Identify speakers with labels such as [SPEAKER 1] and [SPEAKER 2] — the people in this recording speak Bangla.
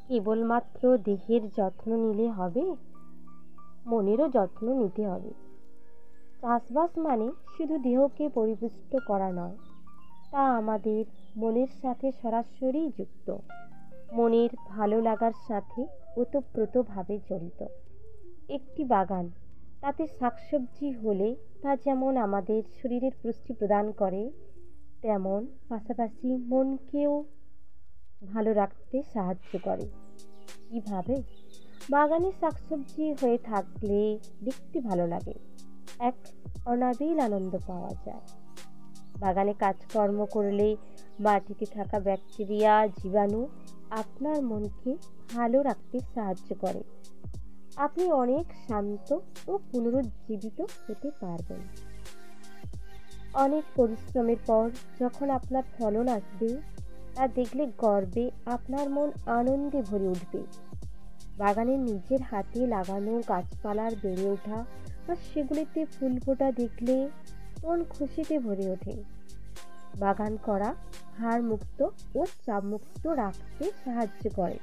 [SPEAKER 1] কেবলমাত্র দেহের যত্ন নিলে হবে, মনেরও যত্ন নিতে হবে। চাষবাস মানে শুধু দেহকে পরিপুষ্ট করা নয়, তা আমাদের মনের সাথে সরাসরি যুক্ত, মনের ভালো লাগার সাথে ওতপ্রোতভাবে জড়িত। একটি বাগান, তাতে শাকসবজি হলে তা যেমন আমাদের শরীরের পুষ্টি প্রদান করে, তেমন পাশাপাশি মনকেও ভালো রাখতে সাহায্য করে। কিভাবে? বাগানে শাকসবজি হয়ে থাকলে দেখতে ভালো লাগে, এক অনাবিল আনন্দ পাওয়া যায়। বাগানে কাজকর্ম করলে মাটিতে থাকা ব্যাকটেরিয়া, জীবাণু আপনার মনকে ভালো রাখতে সাহায্য করে। আপনি অনেক শান্ত ও পুনরুজ্জীবিত হতে পারবেন। অনেক পরিশ্রমের পর যখন আপনার ফলন আসবে, তা দেখলে গর্বে আপনার মন আনন্দে ভরে উঠবে। বাগানের নিজের হাতে লাগানো গাছপালার বেড়ে ওঠা বা সেগুলিতে ফুল ফোটা দেখলে মন খুশিতে ভরে ওঠে। বাগান করা ভারমুক্ত ও চাপমুক্ত রাখতে সাহায্য করে।